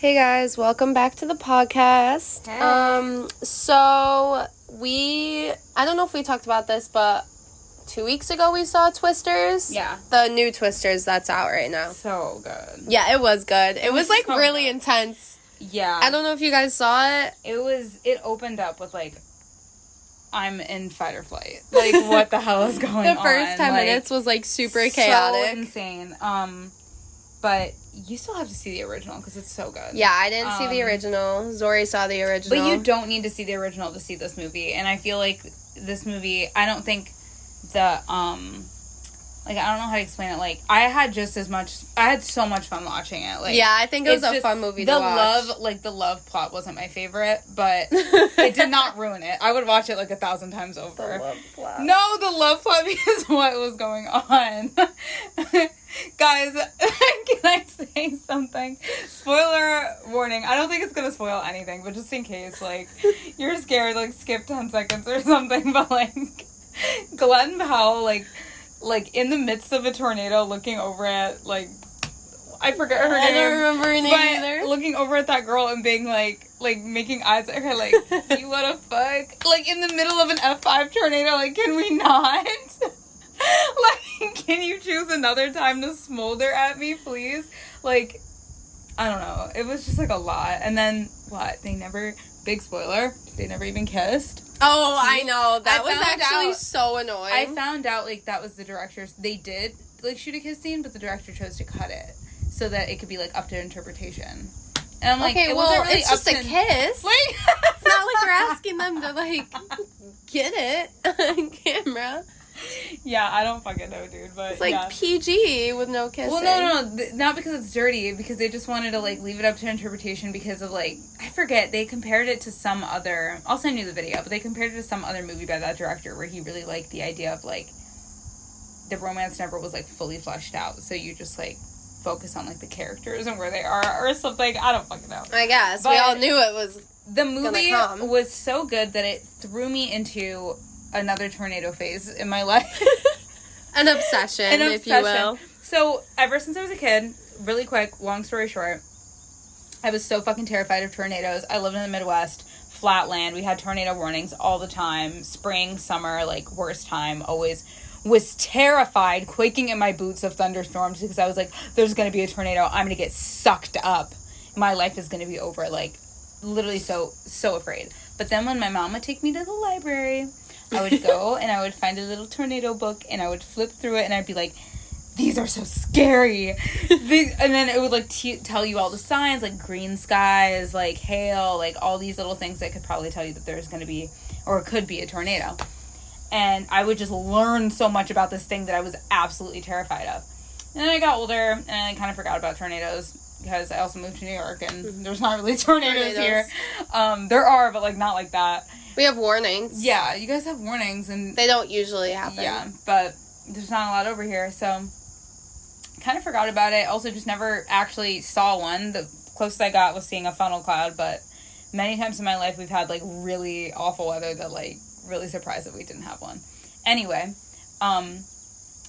Hey guys, welcome back to the podcast. Hey. I don't know if we talked about this, but 2 weeks ago we saw Twisters. Yeah. The new Twisters that's out right now. So good. Yeah, it was good. It was like so really good. intense. Yeah. I don't know if you guys saw it. It opened up with like, I'm in fight or flight. Like, what the hell is going on? The first 10 minutes was like super chaotic. So insane. But you still have to see the original because it's so good. Yeah, I didn't see the original. Zori saw the original. But you don't need to see the original to see this movie. And I feel like this movie, I don't think I don't know how to explain it. Like, I had so much fun watching it. Like, yeah, I think it was a fun movie to watch. The love plot wasn't my favorite, but it did not ruin it. I would watch it like 1,000 times over. The love plot. No, the love plot because what was going on. Guys, can I say something? Spoiler warning. I don't think it's gonna spoil anything, but just in case, like, you're scared, like, skip 10 seconds or something, but, like, Glenn Powell, like, in the midst of a tornado looking over at, like, I forget her name. I don't remember her name either. Looking over at that girl and being, like, making eyes at her, like, you wanna fuck? Like, in the middle of an F5 tornado, like, can we not? Like, can you choose another time to smolder at me, please? Like, I don't know. It was just, like, a lot. And then, big spoiler, they never even kissed. Oh, I know. That was actually so annoying. I found out, like, that was the director's... They did, like, shoot a kiss scene, but the director chose to cut it so that it could be, like, up to interpretation. And I'm like, okay, really it's just a kiss. Like, it's not like we're asking them to, like, get it on camera. Yeah, I don't fucking know, dude, but it's like PG with no kissing. Well, no, not because it's dirty, because they just wanted to, like, leave it up to interpretation because of, like, I forget, they compared it to some other, I'll send you the video, but they compared it to some other movie by that director where he really liked the idea of, like, the romance never was, like, fully fleshed out, so you just, like, focus on, like, the characters and where they are or something. I don't fucking know. I guess. But we all knew it was the movie was so good that it threw me into another tornado phase in my life. An obsession, if you will. So, ever since I was a kid, really quick, long story short, I was so fucking terrified of tornadoes. I lived in the Midwest, flat land. We had tornado warnings all the time. Spring, summer, like, worst time, always. Was terrified, quaking in my boots of thunderstorms because I was like, there's going to be a tornado. I'm going to get sucked up. My life is going to be over. Like, literally so afraid. But then when my mom would take me to the library, I would go and I would find a little tornado book and I would flip through it and I'd be like, these are so scary. And then it would, like, tell you all the signs, like green skies, like hail, like all these little things that could probably tell you that there's going to be or could be a tornado. And I would just learn so much about this thing that I was absolutely terrified of. And then I got older and I kind of forgot about tornadoes because I also moved to New York and there's not really tornadoes here. There are, but, like, not like that. We have warnings. Yeah, you guys have warnings, and they don't usually happen. Yeah, but there's not a lot over here, so kind of forgot about it. Also, just never actually saw one. The closest I got was seeing a funnel cloud, but many times in my life we've had, like, really awful weather that, like, really surprised that we didn't have one. Anyway,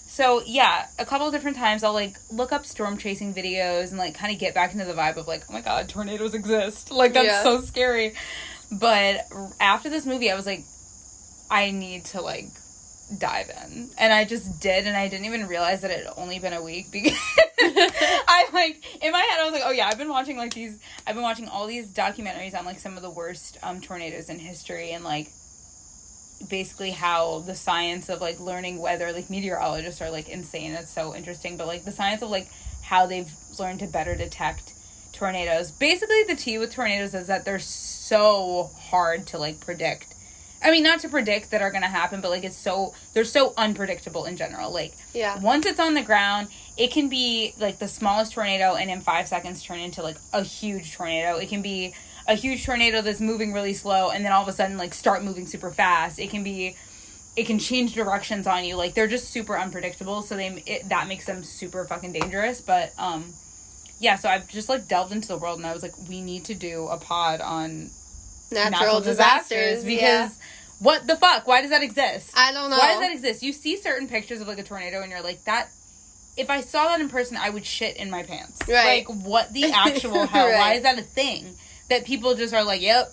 so yeah, a couple of different times I'll, like, look up storm chasing videos and, like, kind of get back into the vibe of, like, oh my god, tornadoes exist. Like, that's so scary. But after this movie, I was like, I need to, like, dive in. And I just did, and I didn't even realize that it had only been a week because I, like, in my head, I was like, oh yeah, I've been watching all these documentaries on, like, some of the worst tornadoes in history and, like, basically how the science of, like, learning weather, like, meteorologists are, like, insane. It's so interesting. But, like, the science of, like, how they've learned to better detect tornadoes. Basically, the tea with tornadoes is that they're so hard to, like, predict. I mean, not to predict that are going to happen, but, like, they're so unpredictable in general. Like, once it's on the ground, it can be, like, the smallest tornado and in 5 seconds turn into, like, a huge tornado. It can be a huge tornado that's moving really slow and then all of a sudden, like, start moving super fast. It can change directions on you. Like, they're just super unpredictable, so that makes them super fucking dangerous. But, yeah, so I've just, like, delved into the world, and I was like, we need to do a pod on natural disasters because what the fuck? Why does that exist? I don't know. Why does that exist? You see certain pictures of, like, a tornado, and you're like, that if I saw that in person, I would shit in my pants. Right. Like, what the actual hell? Right. Why is that a thing? That people just are like, yep.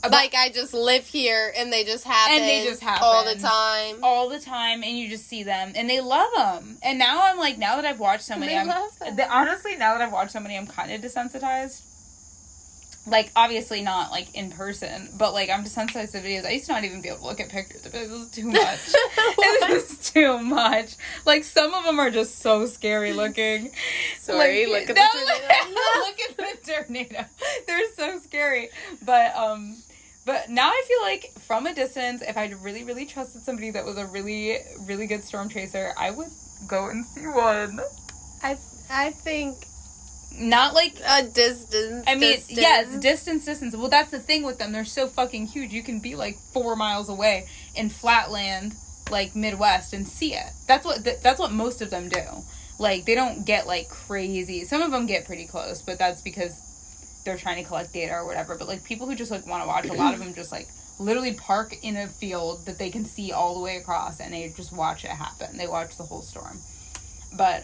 Like, I just live here, and they just happen. And they just happen. All the time. All the time, and you just see them, and they love them. And now I'm like, now that I've watched so many, honestly, now that I've watched so many, I'm kind of desensitized. Like, obviously not, like, in person, but, like, I'm desensitized to videos. I used to not even be able to look at pictures. This is too much. This is too much. Like, some of them are just so scary looking. Sorry, like, look at the tornado. Look at the tornado. They're so scary. But now I feel like, from a distance, if I really, really trusted somebody that was a really, really good storm chaser, I would go and see one. I think... Not like a distance. I mean, yes, distance. Well, that's the thing with them. They're so fucking huge. You can be like 4 miles away in flatland, like Midwest, and see it. That's what most of them do. Like, they don't get like crazy. Some of them get pretty close, but that's because they're trying to collect data or whatever. But like people who just like want to watch, a lot of them just like literally park in a field that they can see all the way across, and they just watch it happen. They watch the whole storm. But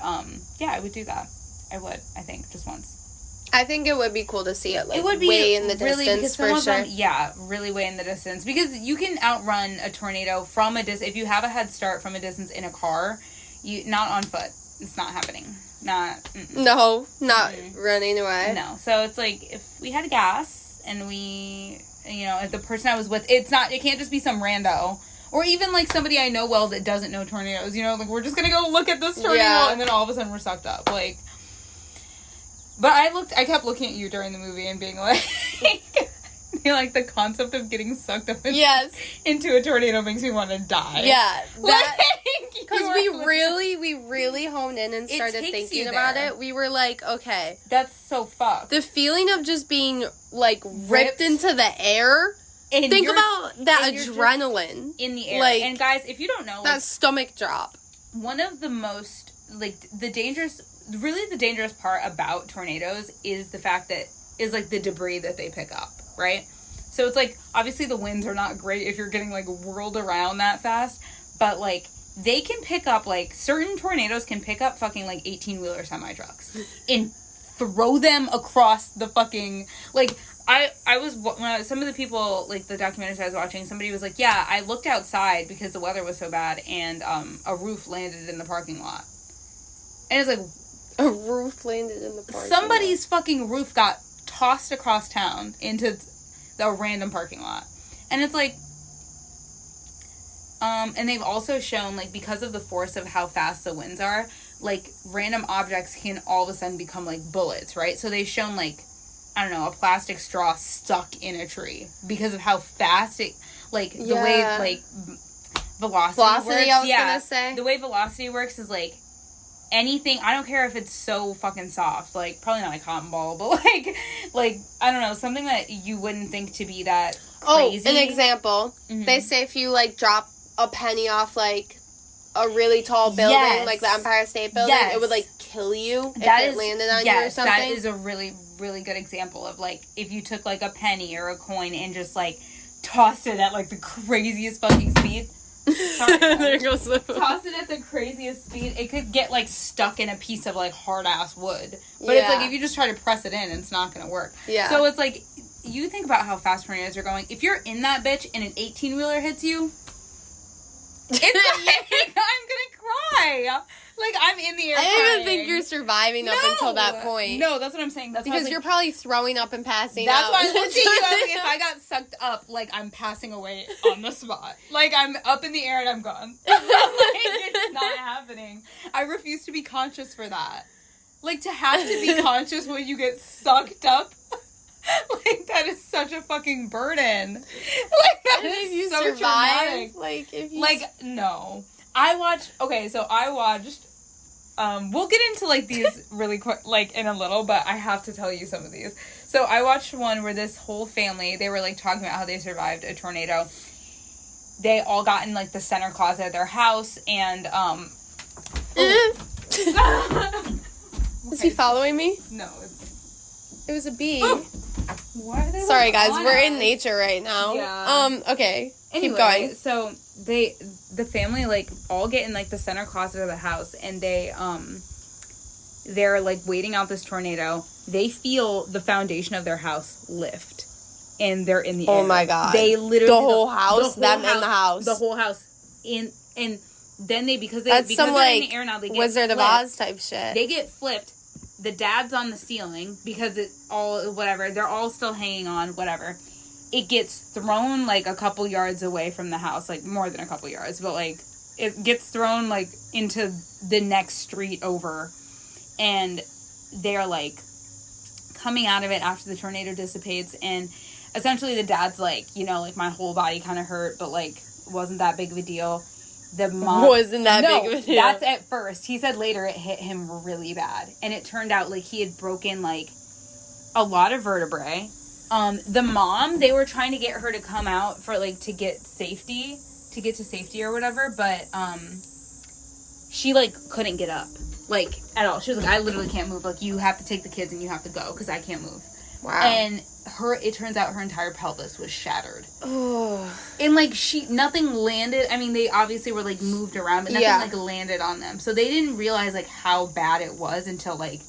yeah, I would do that. I would, I think, just once. I think it would be cool to see it, like, it would be way in the really, distance, for sure. Them, yeah, really way in the distance. Because you can outrun a tornado from a distance. If you have a head start from a distance in a car, not on foot. It's not happening. Not running away. No. So it's like, if we had gas, and we, you know, if the person I was with, it can't just be some rando. Or even, like, somebody I know well that doesn't know tornadoes. You know, like, we're just gonna go look at this tornado, and then all of a sudden we're sucked up. Like... But I kept looking at you during the movie and being like, like, the concept of getting sucked up into a tornado makes me want to die. Yeah. Because we really honed in and started thinking about it. We were like, okay. That's so fucked. The feeling of just being, like, ripped into the air. And think about that adrenaline. In the air. Like, and guys, if you don't know. That stomach drop. One of the most, like, the dangerous part about tornadoes is the fact that, is, like, the debris that they pick up, right? So it's, like, obviously the winds are not great if you're getting, like, whirled around that fast, but, like, they can pick up, like, certain tornadoes can pick up fucking, like, 18-wheeler semi-trucks and throw them across the fucking, like, some of the people, like, the documentaries I was watching, somebody was like, yeah, I looked outside because the weather was so bad, and a roof landed in the parking lot. And it's like... A roof landed in the parking lot. Somebody's fucking roof got tossed across town into the random parking lot. And it's like... and they've also shown, like, because of the force of how fast the winds are, like, random objects can all of a sudden become, like, bullets, right? So they've shown, like, I don't know, a plastic straw stuck in a tree because of how fast it, like, the way, like, velocity works. I was gonna say. The way velocity works is, like, anything, I don't care if it's so fucking soft, like, probably not a cotton ball, but, like, I don't know, something that you wouldn't think to be that crazy. Oh, an example. Mm-hmm. They say if you, like, drop a penny off, like, a really tall building, like the Empire State Building, it would, like, kill you if it landed on you or something. That is a really, really good example of, like, if you took, like, a penny or a coin and just, like, tossed it at, like, the craziest fucking speed. Sorry, there goes the... Toss it at the craziest speed, it could get, like, stuck in a piece of, like, hard-ass wood. But it's, like, if you just try to press it in, it's not gonna work. Yeah. So it's, like, you think about how fast tornadoes are going. If you're in that bitch and an 18-wheeler hits you... It's like, I'm gonna cry. Like, I'm in the air I crying. don't even think you're surviving up until that point. No, that's what I'm saying. That's because you're probably throwing up and passing out. That's why I looked at you. If I got sucked up, like, I'm passing away on the spot. Like, I'm up in the air and I'm gone. Like, it's not happening. I refuse to be conscious for that. Like, to have to be conscious when you get sucked up. Like, that is such a fucking burden. Like, that is you so traumatic. Like, if you... Like, no. I watched... we'll get into, like, these really quick, like, in a little, but I have to tell you some of these. So, I watched one where this whole family, they were, like, talking about how they survived a tornado. They all got in, like, the center closet of their house, and, Is he following me? No, it was a bee. Oh. Why are they Sorry, guys. We're in nature right now. Yeah. Okay. Anyway, keep going. So the family, like, all get in, like, the center closet of the house, and they're, like, waiting out this tornado. They feel the foundation of their house lift, and they're in the air. Oh, my God. They literally... The whole house? Them in the house? The whole house. And then because That's they're some, like, in the air now, they get Wizard flipped. of Oz type shit. They get flipped. The dad's on the ceiling, because it all... Whatever. They're all still hanging on, whatever. It gets thrown, like, a couple yards away from the house. Like, more than a couple yards. But, like, it gets thrown, like, into the next street over. And they're, like, coming out of it after the tornado dissipates. And essentially the dad's, like, you know, like, my whole body kind of hurt. But, like, wasn't that big of a deal. The mom... Wasn't that big of a deal. That's at first. He said later it hit him really bad. And it turned out, like, he had broken, like, a lot of vertebrae. The mom, they were trying to get her to come out for, like, to get to safety or whatever, but, she, like, couldn't get up, like, at all. She was like, I literally can't move, like, you have to take the kids and you have to go, because I can't move. Wow. And it turns out her entire pelvis was shattered. Oh. And, like, nothing landed, I mean, they obviously were, like, moved around, but nothing, like, landed on them, so they didn't realize, like, how bad it was until, like,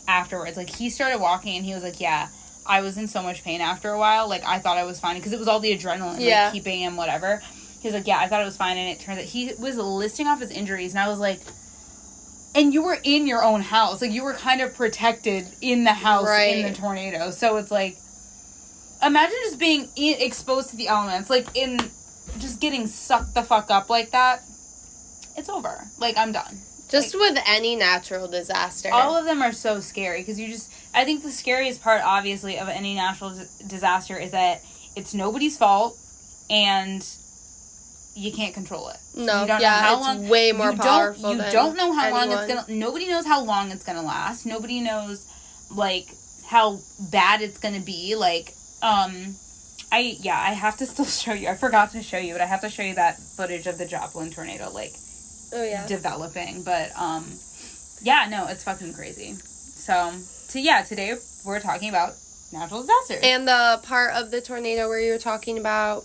afterwards. Like, he started walking, and he was like, yeah, I was in so much pain after a while. Like, I thought I was fine. Because it was all the adrenaline, like, keeping him, whatever. He's like, yeah, I thought it was fine. And it turns out he was listing off his injuries. And I was like, and you were in your own house. Like, you were kind of protected in the house in the tornado. So it's like, imagine just being exposed to the elements. Like, in just getting sucked the fuck up like that. It's over. Like, I'm done. Just like, with any natural disaster. All of them are so scary. Because I think the scariest part, obviously, of any natural disaster is that it's nobody's fault, and you can't control it. No, you don't know how long, it's way more powerful than You don't know how anyone. long it's gonna... Nobody knows how long it's gonna last. Nobody knows, like, how bad it's gonna be. Like, I have to still show you. I forgot to show you, but I have to show you that footage of the Joplin tornado, like, developing. But, no, it's fucking crazy. So today we're talking about natural disasters. And the part of the tornado where you were talking about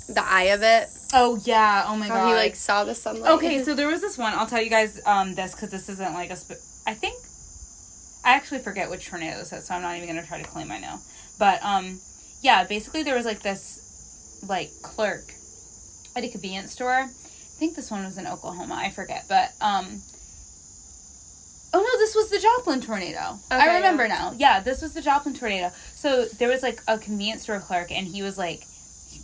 the eye of it. Oh, yeah. Oh, my God. How he, like, saw the sunlight. Okay, so there was this one. I'll tell you guys this, because this isn't, like, I think... I actually forget which tornado this is, so I'm not even going to try to claim I know. But, basically there was, like, this, like, clerk at a convenience store. I think this one was in Oklahoma. I forget. But, oh, no, this was the Joplin tornado. Okay, I remember now. Yeah, this was the Joplin tornado. So there was, like, a convenience store clerk, and he was, like...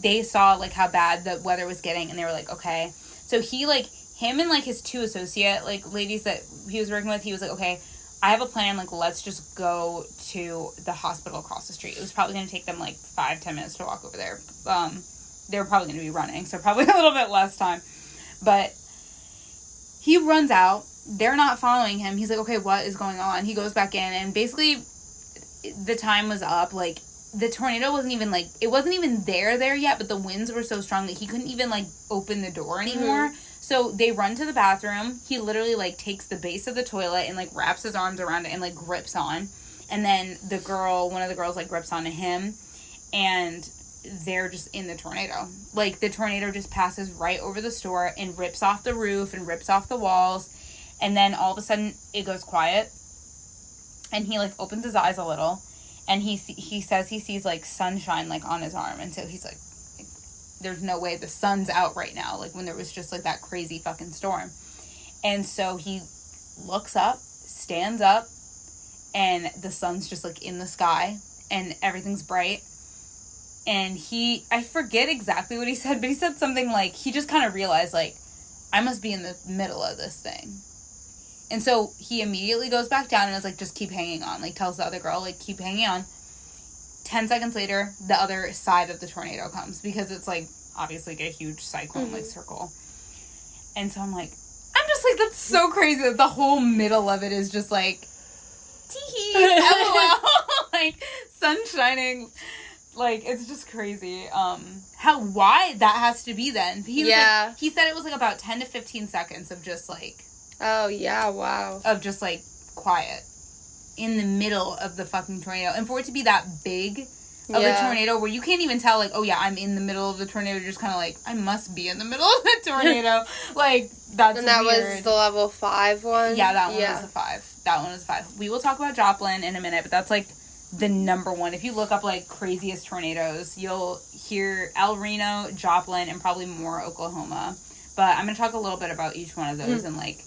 They saw, like, how bad the weather was getting, and they were like, okay. So he, like, him and, like, his two associate, like, ladies that he was working with, he was like, okay, I have a plan, like, let's just go to the hospital across the street. It was probably going to take them, like, 5-10 minutes to walk over there. They were probably going to be running, so probably a little bit less time. But he runs out. They're not following him. He's like, okay, what is going on? He goes back in, and basically the time was up, like, the tornado wasn't even, like, it wasn't even there yet, but the winds were so strong that he couldn't even, like, open the door anymore. Mm-hmm. So they run to the bathroom. He literally, like, takes the base of the toilet and, like, wraps his arms around it and, like, grips on. And then one of the girls, like, grips onto him. And they're just in the tornado. Like, the tornado just passes right over the store and rips off the roof and rips off the walls. And then all of a sudden, it goes quiet. And he, like, opens his eyes a little. And he says he sees, like, sunshine, like, on his arm. And so he's like, there's no way the sun's out right now. Like, when there was just, like, that crazy fucking storm. And so he looks up, stands up, and the sun's just, like, in the sky. And everything's bright. And I forget exactly what he said, but he said something like, he just kind of realized, like, I must be in the middle of this thing. And so he immediately goes back down and is like, just keep hanging on. Like, tells the other girl, like, keep hanging on. 10 seconds later, the other side of the tornado comes. Because it's, like, obviously like a huge cyclone, like, circle. And so I'm just like, that's so crazy that the whole middle of it is just, like, tee-hee, LOL. Like, sun shining. Like, it's just crazy. How wide that has to be then. He said it was, like, about 10 to 15 seconds of just, like... Oh, yeah, wow. Of just, like, quiet. In the middle of the fucking tornado. And for it to be that big, of a tornado where you can't even tell, like, oh yeah, I'm in the middle of the tornado. You're just kind of like, I must be in the middle of the tornado. Like, that's And that weird. was the level 5 one? Yeah, that one was a 5. That one was a 5. We will talk about Joplin in a minute, but that's, like, the number one. If you look up, like, craziest tornadoes, you'll hear El Reno, Joplin, and probably more Oklahoma. But I'm going to talk a little bit about each one of those and, like,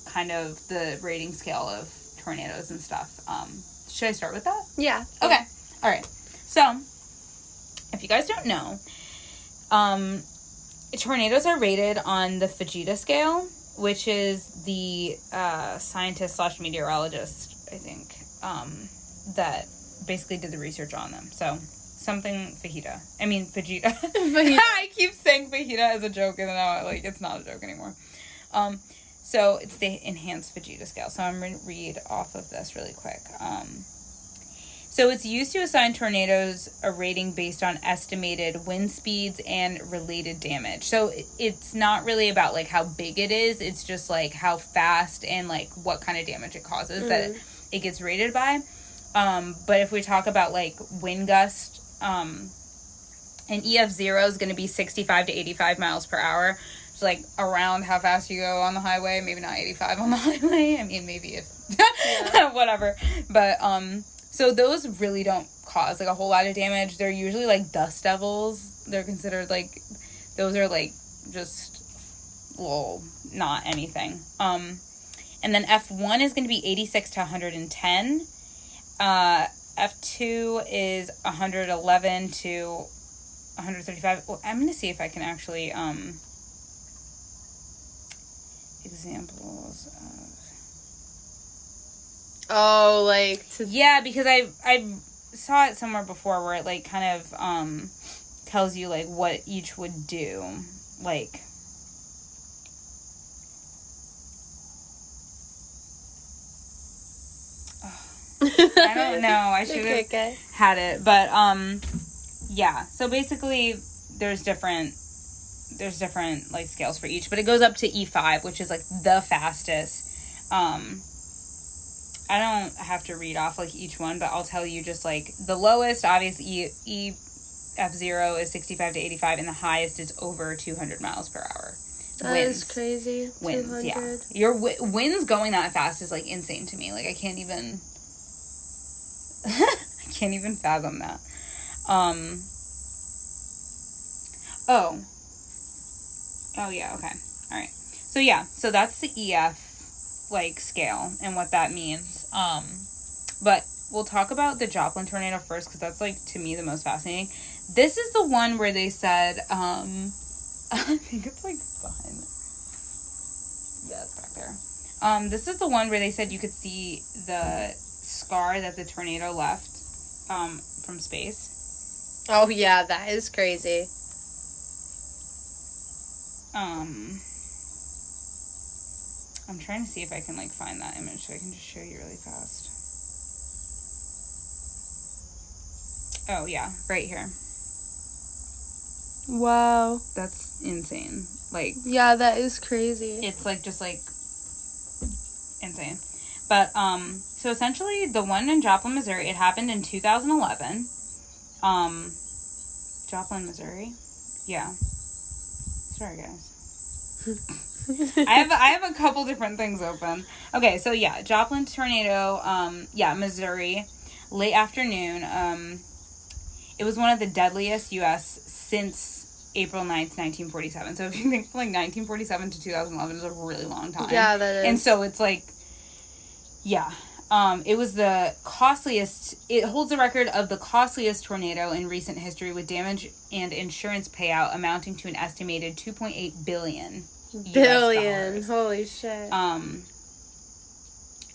kind of the rating scale of tornadoes and stuff. Should I start with that? Yeah. Okay. All right. So, if you guys don't know, tornadoes are rated on the Fujita scale, which is the scientist/meteorologist, I think, that basically did the research on them. So, something Fujita. I keep saying fajita as a joke, and now, like, it's not a joke anymore. So, it's the enhanced Fujita scale. So, I'm going to read off of this really quick. So, it's used to assign tornadoes a rating based on estimated wind speeds and related damage. So, it's not really about, like, how big it is. It's just, like, how fast and, like, what kind of damage it causes that it gets rated by. But if we talk about, like, wind gust, an EF0 is going to be 65 to 85 miles per hour. It's like around how fast you go on the highway. Maybe not 85 on the highway. I mean, maybe if whatever. But so those really don't cause like a whole lot of damage. They're usually like dust devils. They're considered like those are like just not anything. And then F1 is going to be 86 to 110. F2 is 111 to 135. Well, I'm going to see if I can actually examples of yeah, because I saw it somewhere before where it like kind of tells you like what each would do, like I don't know, I should have had it, but yeah, so basically there's different like scales for each, but it goes up to E5, which is like the fastest. I don't have to read off like each one, but I'll tell you just like the lowest, obviously F0 is 65 to 85, and the highest is over 200 miles per hour. That is crazy. Winds, 200. yeah. Your winds going that fast is like insane to me. Like I can't even fathom that. Oh yeah, okay. All right. So yeah, so that's the EF like scale and what that means. But we'll talk about the Joplin tornado first because that's like to me the most fascinating. This is the one where they said I think it's like behind. Yeah, it's back there. This is the one where they said you could see the scar that the tornado left from space. Oh yeah, that is crazy. I'm trying to see if I can like find that image so I can just show you really fast. Oh yeah, right here. Wow. That's insane. Like yeah, that is crazy. It's like just like insane. But so essentially the one in Joplin, Missouri, it happened in 2011. Joplin, Missouri. Yeah. Sorry guys. I have a couple different things open. Okay, so yeah, Joplin tornado, Missouri, late afternoon. It was one of the deadliest U.S. since April 9th, 1947. So if you think from like 1947 to 2011 is a really long time. Yeah, that is. And so it's like, yeah. It was the costliest. It holds the record of the costliest tornado in recent history with damage and insurance payout amounting to an estimated $2.8 billion. Holy shit.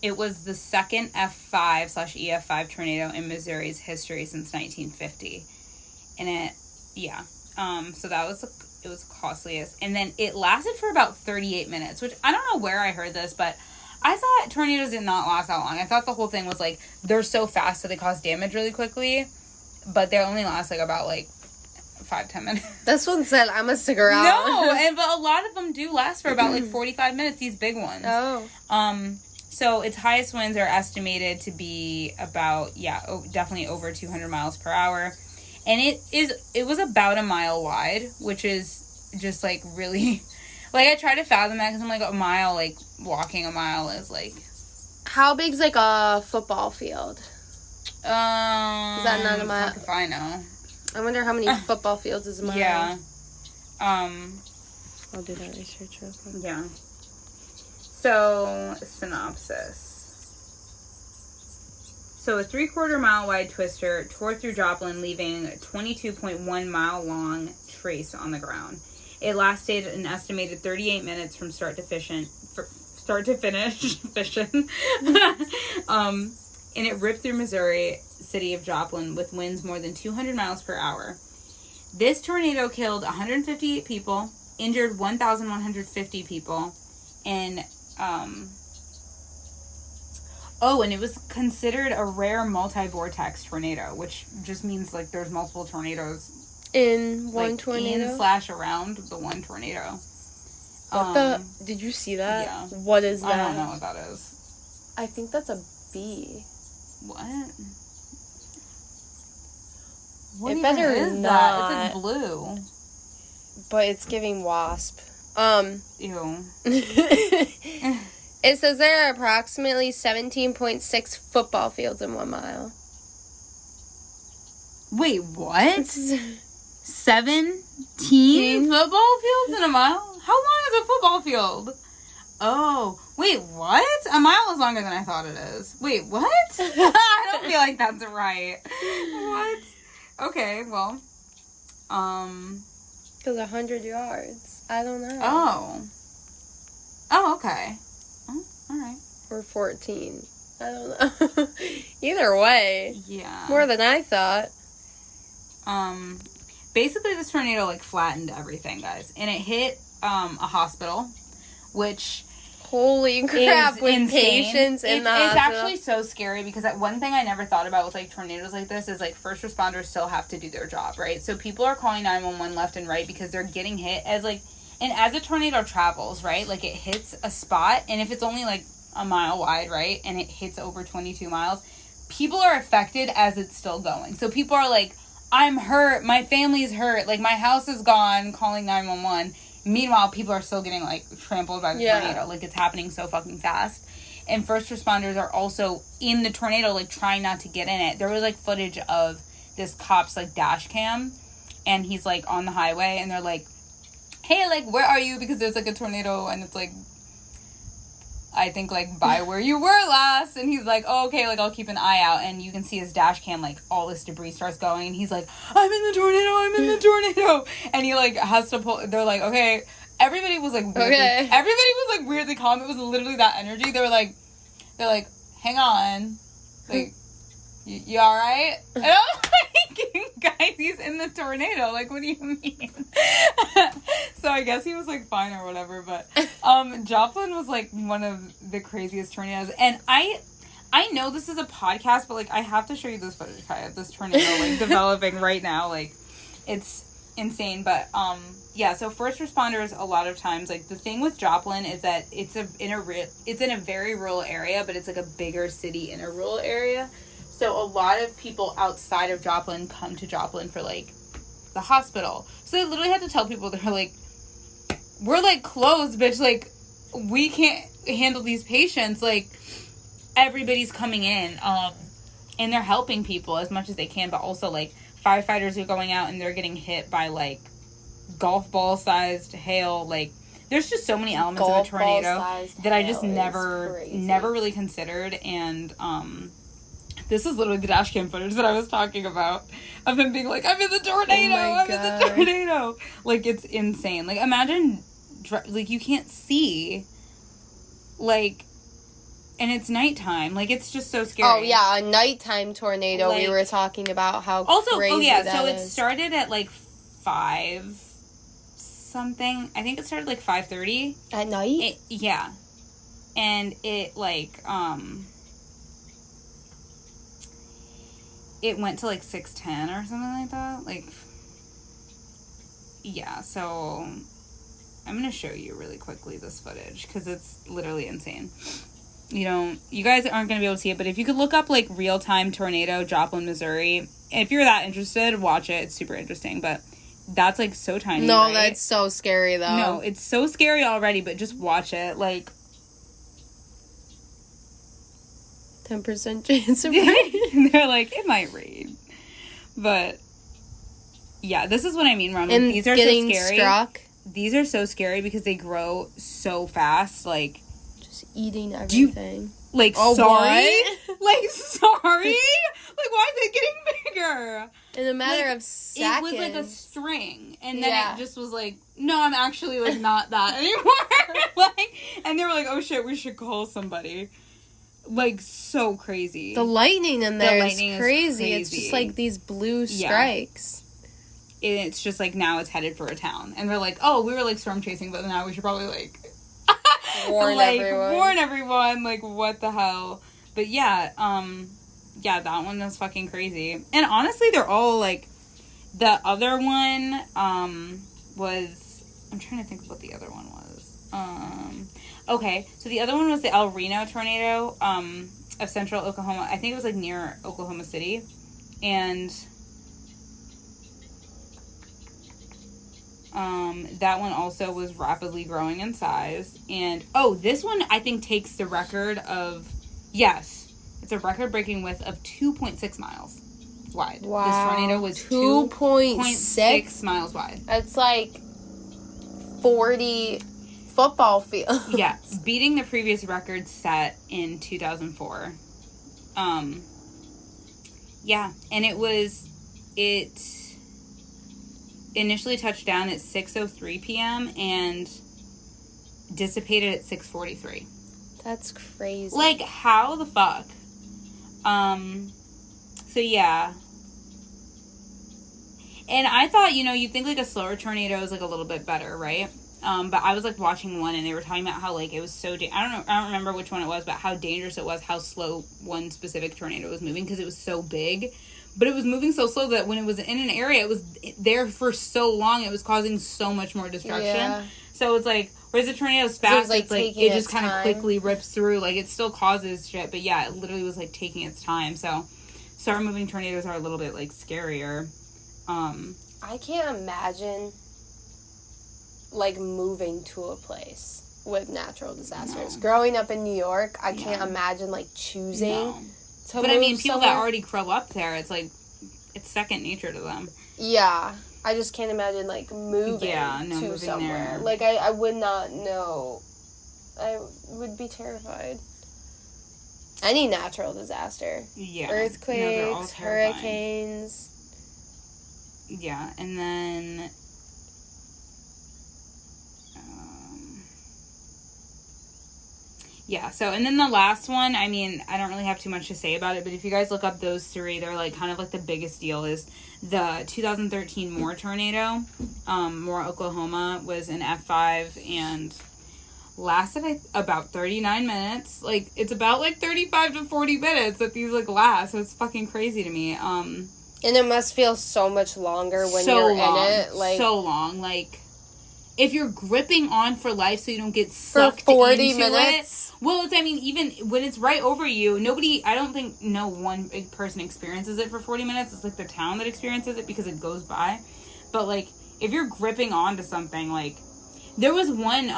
It was the second F5/EF5 tornado in Missouri's history since 1950. And so it was costliest. And then it lasted for about 38 minutes, which I don't know where I heard this, but I thought tornadoes did not last that long. I thought the whole thing was like, they're so fast that they cause damage really quickly, but they only last like about like 5-10 minutes. This one said I'm gonna stick around. No, but a lot of them do last for about like 45 minutes, these big ones. Oh. So its highest winds are estimated to be about, definitely over 200 miles per hour. And it was about a mile wide, which is just, like, really... Like, I try to fathom that because I'm like, a mile, like, walking a mile is, like... How big's, like, a football field? Is that not a mile? Fuck if I know. I wonder how many football fields is a mile. Yeah. I'll do that research real quick. Yeah. So, synopsis. So, a 3/4 mile wide twister tore through Joplin, leaving a 22.1 mile long trace on the ground. It lasted an estimated 38 minutes from start to finish. And it ripped through Missouri city of Joplin with winds more than 200 miles per hour. This tornado killed 158 people, injured 1,150 people, and and it was considered a rare multi-vortex tornado, which just means, like, there's multiple tornadoes in one tornado? /around the one tornado. Did you see that? Yeah. What is that? I don't know what that is. I think that's a bee. What? What It better is not. That? It's like blue. But it's giving wasp. Ew. It says there are approximately 17.6 football fields in 1 mile. Wait, what? 17 football fields in a mile? How long is a football field? Oh, wait, what? A mile is longer than I thought it is. Wait, what? I don't feel like that's right. What? Okay, well, Because 100 yards. I don't know. Oh, okay. Oh, all right. Or 14. I don't know. Either way. Yeah. More than I thought. Basically this tornado, like, flattened everything, guys. And it hit, a hospital, which... Holy crap, with insane. patients in the hospital. It's actually so scary because one thing I never thought about with, like, tornadoes like this is, like, first responders still have to do their job, right? So people are calling 911 left and right because they're getting hit as, like... And as a tornado travels, right, like, it hits a spot, and if it's only, like, a mile wide, right, and it hits over 22 miles, people are affected as it's still going. So people are like, I'm hurt, my family's hurt, like, my house is gone, calling 911. Meanwhile, people are still getting, like, trampled by the tornado. Like, it's happening so fucking fast. And first responders are also in the tornado, like, trying not to get in it. There was, like, footage of this cop's, like, dash cam, and he's, like, on the highway, and they're like, hey, like, where are you? Because there's, like, a tornado, and it's, like, I think, like, by where you were last. And he's like, oh, okay, like, I'll keep an eye out. And you can see his dash cam, like, all this debris starts going. And he's like, I'm in the tornado. And he, like, has to pull. They're like, okay. Everybody was, like, weirdly calm. It was literally that energy. They're like, hang on. Like, you all right? And I'm like, guys, he's in the tornado. Like, what do you mean? So I guess he was, like, fine or whatever. But Joplin was, like, one of the craziest tornadoes. And I know this is a podcast, but, like, I have to show you this footage, Kaya, of this tornado, like, developing right now. Like, it's insane. But yeah, so first responders, a lot of times, like, the thing with Joplin is that it's in a very rural area, but it's, like, a bigger city in a rural area. So a lot of people outside of Joplin come to Joplin for, like, the hospital. So they literally had to tell people, they're like, we're, like, closed, bitch. Like, we can't handle these patients. Like, everybody's coming in. And they're helping people as much as they can. But also, like, firefighters are going out and they're getting hit by, like, golf ball sized hail. Like, there's just so many elements of a tornado that I just never really considered. And this is literally the dash cam footage that I was talking about of him being like, I'm in the tornado, I'm in the tornado. Like, it's insane. Like, imagine, like, you can't see, like, and it's nighttime. Like, it's just so scary. Oh, yeah, a nighttime tornado. Like, we were talking about how crazy that is. So it started at, like, 5 something. I think it started, like, 5:30. At night? Yeah. And it, like, it went to, like, 6:10 or something like that. Like, yeah, so I'm going to show you really quickly this footage because it's literally insane. you guys aren't going to be able to see it, but if you could look up, like, real-time tornado, Joplin, Missouri, and if you're that interested, watch it. It's super interesting, but that's, like, so tiny, No, right? that's so scary, though. No, it's so scary already, but just watch it, like... 10% chance of rain. They're like, it might rain. But, yeah, this is what I mean, Ron. And these are so scary. Struck. These are so scary because they grow so fast, like... Eating everything. Sorry? Like, sorry? Like, why is it getting bigger? In a matter of seconds. It was like a string. And then it just was like, no, I'm actually, like, not that anymore. Like, and they were like, oh, shit, we should call somebody. Like, so crazy. The lightning in there is crazy. It's just, like, these blue strikes. And it's just, like, now it's headed for a town. And they're like, oh, we were, like, storm chasing, but now we should probably, like... warn everyone, like, what the hell. But yeah, that one was fucking crazy. And honestly, they're all, like, the other one, was, I'm trying to think of what the other one was. Okay, so the other one was the El Reno tornado, of central Oklahoma. I think it was, like, near Oklahoma City. And, that one also was rapidly growing in size. And, this one, I think, takes the record of, yes, it's a record-breaking width of 2.6 miles wide. Wow. This tornado was 2.6 miles wide. That's, like, 40 football fields. Yeah, beating the previous record set in 2004. Yeah, and it initially touched down at 6:03 p.m. and dissipated at 6:43. That's crazy. Like, how the fuck? So yeah. And I thought, you'd think, like, a slower tornado is, like, a little bit better, right? But I was, like, watching one, and they were talking about how, like, it was so... I don't remember which one it was, but how dangerous it was, how slow one specific tornado was moving, because it was so big. But it was moving so slow that when it was in an area, it was there for so long, it was causing so much more destruction. Yeah. So it's like, whereas the tornado's fast, so it's like it just kind of quickly rips through. Like, it still causes shit, but yeah, it literally was, like, taking its time. So slower moving tornadoes are a little bit, like, scarier. I can't imagine, like, moving to a place with natural disasters. No. Growing up in New York, I can't imagine, like, choosing... No. But I mean, people that already grow up there, it's like, it's second nature to them. Yeah. I just can't imagine, like, moving to somewhere. There. Like, I would not know. I would be terrified. Any natural disaster. Yeah. Earthquakes, hurricanes. Yeah, and then... Yeah, so, and then the last one, I mean, I don't really have too much to say about it, but if you guys look up those three, they're, like, kind of, like, the biggest deal is the 2013 Moore tornado. Moore, Oklahoma, was an F5 and lasted about 39 minutes. Like, it's about, like, 35 to 40 minutes that these, like, last, so it's fucking crazy to me. And it must feel so much longer when you're in it. Like, so long, like... If you're gripping on for life so you don't get sucked for 40 minutes. It. Well, it's, I mean, even when it's right over you, I don't think no one person experiences it for 40 minutes. It's like the town that experiences it because it goes by. But, like, if you're gripping onto something, like, there was one,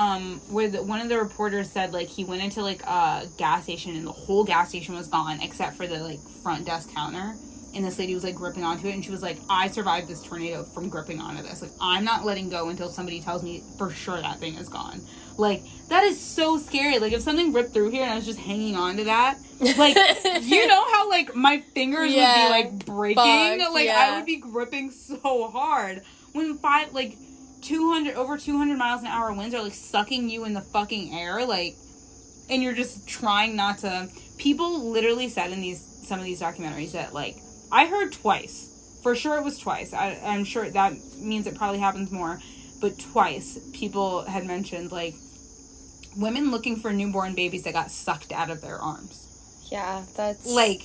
where one of the reporters said, like, he went into, like, a gas station and the whole gas station was gone except for the, like, front desk counter. And this lady was, like, gripping onto it, and she was like, I survived this tornado from gripping onto this. Like, I'm not letting go until somebody tells me for sure that thing is gone. Like, that is so scary. Like, if something ripped through here and I was just hanging on to that, like, you know how, like, my fingers would be, like, breaking? I would be gripping so hard. When over 200 miles an hour winds are, like, sucking you in the fucking air, like, and you're just trying not to... People literally said in some of these documentaries that, like, I heard twice. For sure it was twice. I'm sure that means it probably happens more. But twice people had mentioned, like, women looking for newborn babies that got sucked out of their arms. Yeah, that's... Like,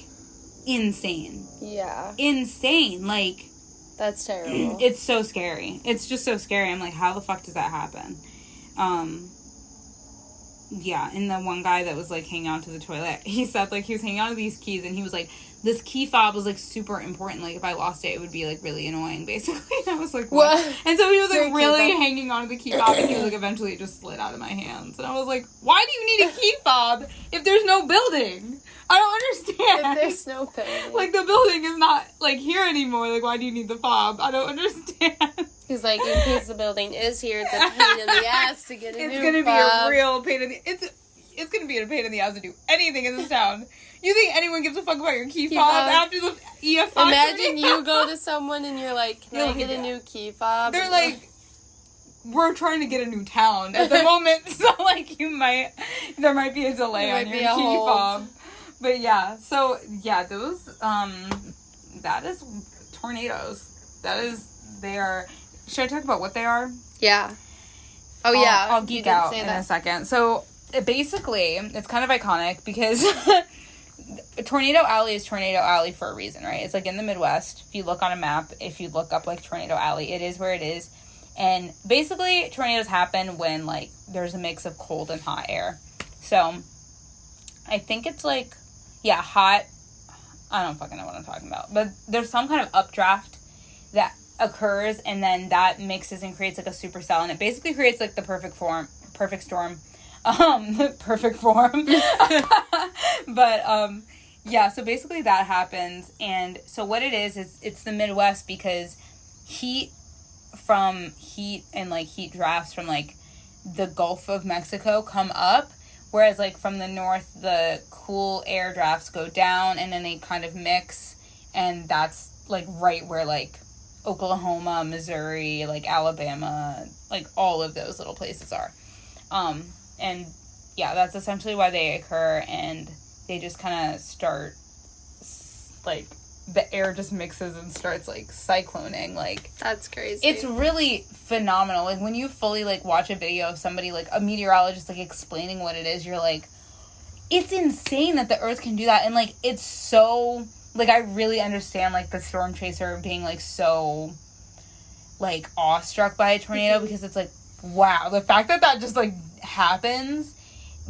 insane. Yeah. Insane. Like... That's terrible. It's so scary. It's just so scary. I'm like, how the fuck does that happen? Yeah, and the one guy that was, like, hanging on to the toilet, he said, like, he was hanging on to these keys, and he was like, this key fob was, like, super important. Like, if I lost it, it would be, like, really annoying, basically. And I was like, what? And so he was, like, really hanging on to the key fob, and he was, like, eventually it just slid out of my hands. And I was like, why do you need a key fob if there's no building? I don't understand. If there's no building. Like, the building is not, like, here anymore. Like, why do you need the fob? I don't understand. He's like, in case the building is here, it's a pain in the ass to get a new fob. It's gonna be a real pain in the... It's gonna be a pain in the ass to do anything in this town. You think anyone gives a fuck about your key fob after the EF fob? Imagine you go to someone and you're like, can I get a new key fob? They're like, we're trying to get a new town at the moment, so, like, there might be a delay on your key fob. But, yeah, so, yeah, those, that is tornadoes. Should I talk about what they are? Yeah. Oh, yeah. I'll geek out in a second. So, basically, it's kind of iconic because Tornado Alley is Tornado Alley for a reason, right? It's, like, in the Midwest. If you look on a map, if you look up, like, Tornado Alley, it is where it is. And, basically, tornadoes happen when, like, there's a mix of cold and hot air. So, I think it's, like... Yeah, hot. I don't fucking know what I'm talking about. But there's some kind of updraft that occurs, and then that mixes and creates, like, a supercell, and it basically creates, like, the perfect storm. Perfect form. But, yeah, so basically that happens, and so what it is it's the Midwest because heat and, like, heat drafts from, like, the Gulf of Mexico come up, whereas, like, from the north, the cool air drafts go down, and then they kind of mix, and that's, like, right where, like, Oklahoma, Missouri, like, Alabama, like, all of those little places are. And, yeah, that's essentially why they occur, and they just kind of start, like, the air just mixes and starts, like, cycloning, like... That's crazy. It's really phenomenal. Like, when you fully, like, watch a video of somebody, like, a meteorologist, like, explaining what it is, you're like, it's insane that the Earth can do that, and, like, it's so... Like, I really understand, like, the storm chaser being, like, so, like, awestruck by a tornado, because it's like, wow, the fact that just, like, happens...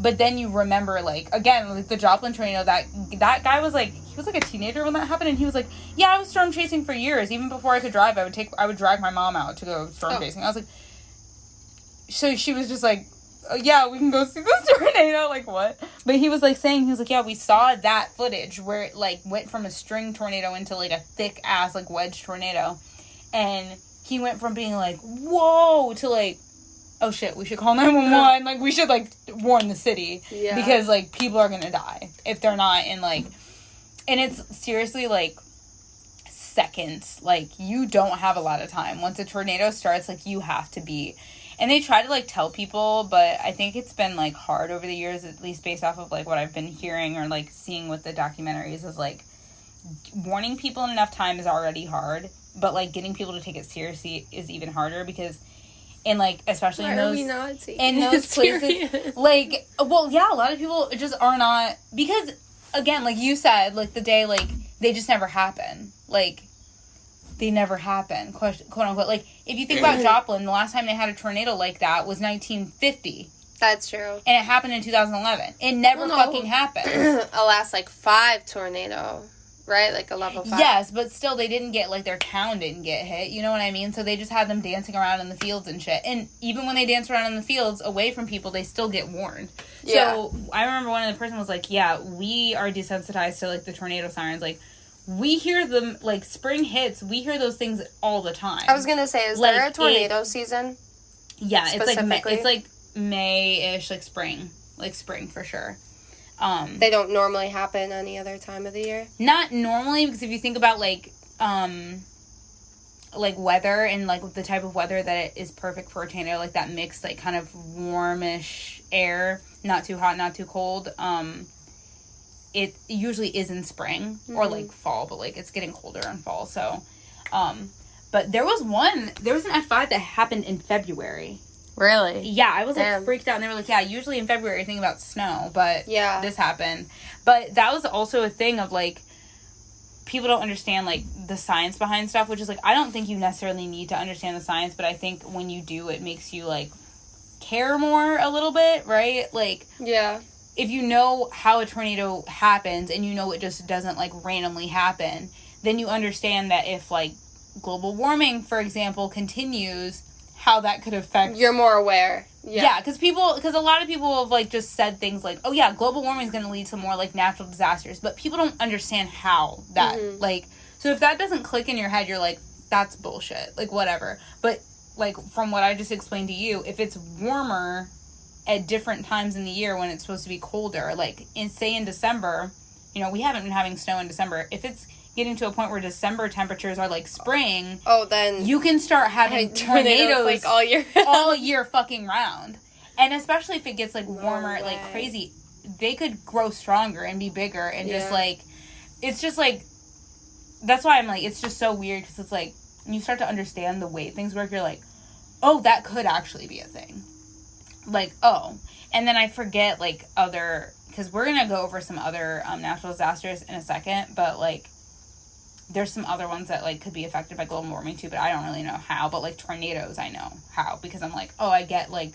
But then you remember, like, again, like, the Joplin tornado, that guy was, like, he was, like, a teenager when that happened, and he was like, yeah, I was storm chasing for years. Even before I could drive, I would drag my mom out to go storm chasing. I was like, so she was just like, oh, yeah, we can go see this tornado, like, what? But he was, like, saying, he was like, yeah, we saw that footage where it, like, went from a string tornado into, like, a thick-ass, like, wedge tornado. And he went from being, like, whoa, to, like, oh shit, we should call 911. Like, we should, like, warn the city. Yeah. Because, like, people are gonna die if they're not in, like... And it's seriously, like, seconds. Like, you don't have a lot of time. Once a tornado starts, like, you have to be... And they try to, like, tell people, but I think it's been, like, hard over the years, at least based off of, like, what I've been hearing or, like, seeing with the documentaries, is, like, warning people in enough time is already hard, but, like, getting people to take it seriously is even harder, because... And, like, especially in those places, like, well, yeah, a lot of people just are not, because, again, like you said, like, the day, like, they just never happen. Like, they never happen, quote unquote. Like, if you think about Joplin, the last time they had a tornado like that was 1950. That's true. And it happened in 2011. It never fucking happened. A last, like, 5 tornado. Right? Like a level 5. Yes, but still they didn't get, like, their town didn't get hit. You know what I mean? So they just had them dancing around in the fields and shit. And even when they dance around in the fields away from people, they still get warned. Yeah. So I remember one of the person was like, yeah, we are desensitized to, like, the tornado sirens. Like, we hear them, like, spring hits. We hear those things all the time. I was going to say, is like, there a tornado season? Yeah, it's like May-ish, like spring. Like spring for sure. They don't normally happen any other time of the year? Not normally, because if you think about, like weather and, like, the type of weather that is perfect for a tornado, like that mixed, like, kind of warmish air, not too hot, not too cold, it usually is in spring or, like, fall, but, like, it's getting colder in fall, so, but there was an F5 that happened in February. Really? Yeah, I was, like, freaked out, and they were like, yeah, usually in February, think about snow, but this happened. But that was also a thing of, like, people don't understand, like, the science behind stuff, which is, like, I don't think you necessarily need to understand the science, but I think when you do, it makes you, like, care more a little bit, right? Like, yeah. If you know how a tornado happens and you know it just doesn't, like, randomly happen, then you understand that if, like, global warming, for example, continues, how that could affect... You're more aware. Yeah, because a lot of people have, like, just said things like, oh, yeah, global warming is going to lead to more, like, natural disasters, but people don't understand how that, like... So if that doesn't click in your head, you're like, that's bullshit, like, whatever. But, like, from what I just explained to you, if it's warmer... at different times in the year when it's supposed to be colder, like in December, you know, we haven't been having snow in December. If it's getting to a point where December temperatures are like spring, then you can start having tornadoes like all year all year fucking round. And especially if it gets like warmer, like crazy, they could grow stronger and be bigger and just like, it's just like, that's why I'm like, it's just so weird because it's like, you start to understand the way things work, you're like, oh, that could actually be a thing. Like, oh, and then I forget, like, because we're going to go over some other natural disasters in a second, but, like, there's some other ones that, like, could be affected by global warming, too, but I don't really know how, but, like, tornadoes, I know how, because I'm like, oh, I get, like,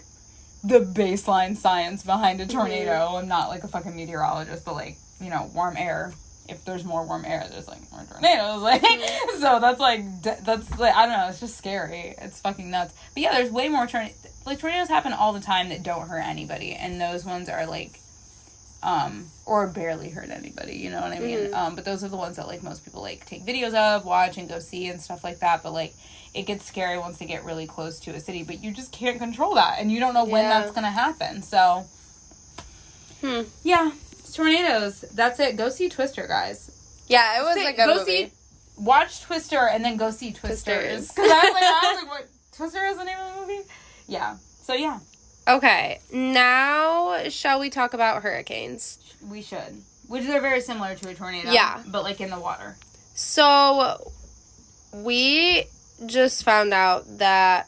the baseline science behind a tornado. I'm not, like, a fucking meteorologist, but, like, you know, warm air. If there's more warm air, there's, like, more tornadoes, like, so that's, like, I don't know, it's just scary. It's fucking nuts. But, yeah, there's way more tornadoes happen all the time that don't hurt anybody, and those ones are, like, or barely hurt anybody, you know what I mean? But those are the ones that, like, most people, like, take videos of, watch, and go see, and stuff like that, but, like, it gets scary once they get really close to a city, but you just can't control that, and you don't know when that's gonna happen, so, yeah. Tornadoes. That's it. Go see Twister, guys. Yeah, it was a good movie. Watch Twister and then go see Twisters. Because I was like, what? Twister is the name of the movie? Yeah. So, yeah. Okay. Now, shall we talk about hurricanes? We should. Which are very similar to a tornado. Yeah. But, like, in the water. So, we just found out that...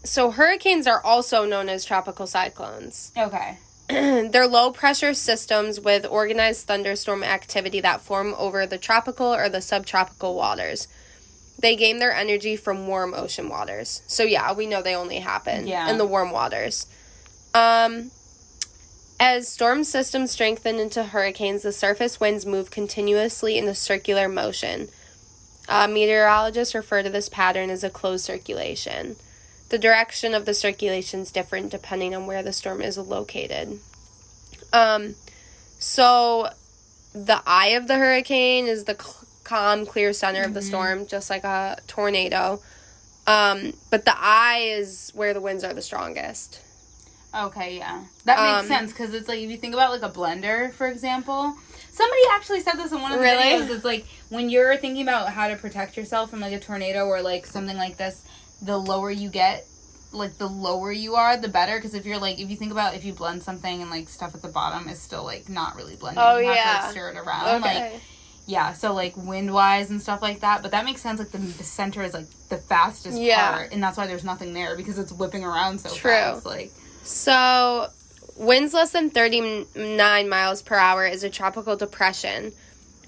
So, hurricanes are also known as tropical cyclones. Okay. They're low-pressure systems with organized thunderstorm activity that form over the tropical or the subtropical waters. They gain their energy from warm ocean waters. So, yeah, we know they only happen in the warm waters. As storm systems strengthen into hurricanes, the surface winds move continuously in a circular motion. Meteorologists refer to this pattern as a closed circulation. The direction of the circulation is different depending on where the storm is located. So the eye of the hurricane is the calm, clear center of the storm, just like a tornado. But the eye is where the winds are the strongest. Okay, yeah. That makes sense, because it's like, if you think about, like, a blender, for example. Somebody actually said this in one of the videos. It's like, when you're thinking about how to protect yourself from, like, a tornado or, like, something like this, the lower you get, like, the lower you are, the better. Because if you're, like, if you think about if you blend something and, like, stuff at the bottom is still, like, not really blending. You have to, like, stir it around. Okay. Like, yeah, so, like, wind-wise and stuff like that. But that makes sense. Like, the center is, like, the fastest part. And that's why there's nothing there, because it's whipping around so fast. Like, so, winds less than 39 miles per hour is a tropical depression.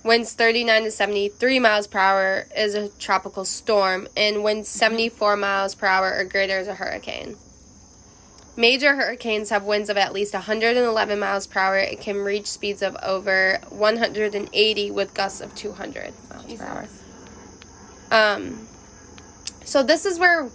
Winds 39 to 73 miles per hour is a tropical storm, and winds 74 miles per hour or greater is a hurricane. Major hurricanes have winds of at least 111 miles per hour. It can reach speeds of over 180 with gusts of 200 miles per hour. So this is where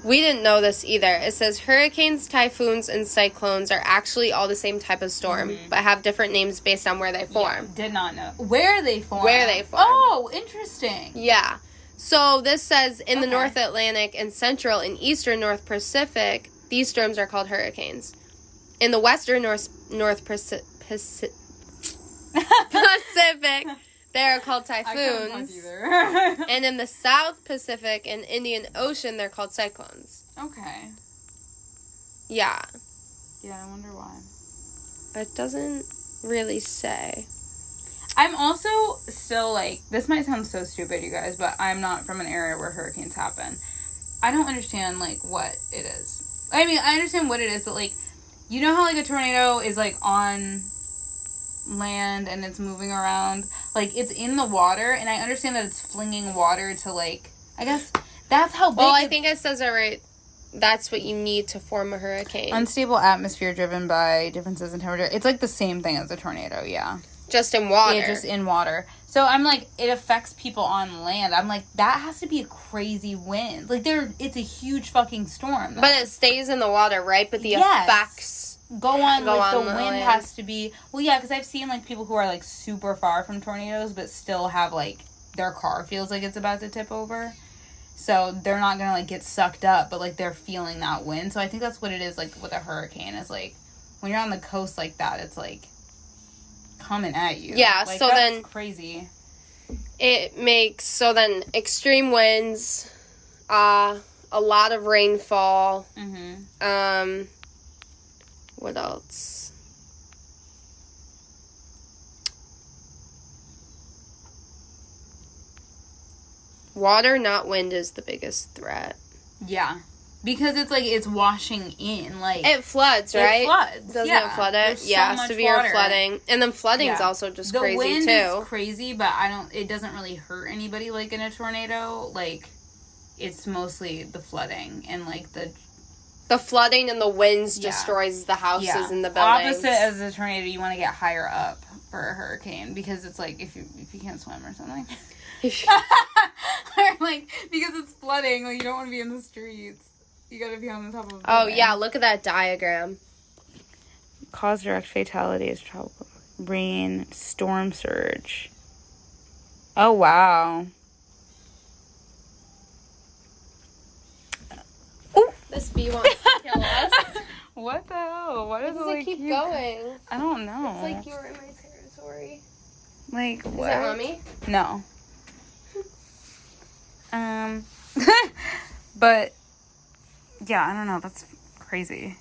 we didn't know this either. It says hurricanes, typhoons, and cyclones are actually all the same type of storm, but have different names based on where they form. Yeah, did not know. Where they form. Oh, interesting. Yeah. So this says in the North Atlantic and Central and Eastern North Pacific, these storms are called hurricanes. In the Western North Pacific, they are called typhoons. And in the South Pacific and Indian Ocean, they're called cyclones. Okay. Yeah. Yeah, I wonder why. It doesn't really say. I'm also still, like, this might sound so stupid, you guys, but I'm not from an area where hurricanes happen. I don't understand, like, what it is. I mean, I understand what it is, but, like, you know how, like, a tornado is, like, on land and it's moving around? Like, it's in the water, and I understand that it's flinging water to, like, I guess that's how big... Well, I think it says it right that's what you need to form a hurricane. Unstable atmosphere driven by differences in temperature. It's like the same thing as a tornado, yeah. Just in water. Yeah, just in water. So I'm like, it affects people on land. I'm like, that has to be a crazy wind. Like, it's a huge fucking storm. Though. But it stays in the water, right? But the effects go on the wind land. Has to be... Well, yeah, because I've seen, like, people who are, like, super far from tornadoes, but still have, like, their car feels like it's about to tip over. So they're not going to, like, get sucked up, but, like, they're feeling that wind. So I think that's what it is, like, with a hurricane. Is like, when you're on the coast like that, it's, like... coming at you. Yeah, like, so that's then crazy. It makes extreme winds, a lot of rainfall. Mm-hmm. What else? Water, not wind, is the biggest threat. Yeah. Because it's like it's washing in, like it floods, right? It floods. Doesn't it flood it? Severe water. Flooding, and then flooding's also just crazy too. The wind is crazy, but it doesn't really hurt anybody like in a tornado. Like, it's mostly the flooding and like the flooding and the winds destroys the houses and the buildings. Opposite as a tornado, you want to get higher up for a hurricane because it's like if you can't swim or something. Or like because it's flooding, like you don't want to be in the streets. You gotta be on the top of a building. Oh, yeah, look at that diagram. Cause direct fatalities, tropical rain, storm surge. Oh, wow. Ooh, this bee wants to kill us. What the hell? Why does it like keep going? I don't know. It's like you're in my territory. Like, what? Is that mommy? No. But... yeah, I don't know. That's crazy.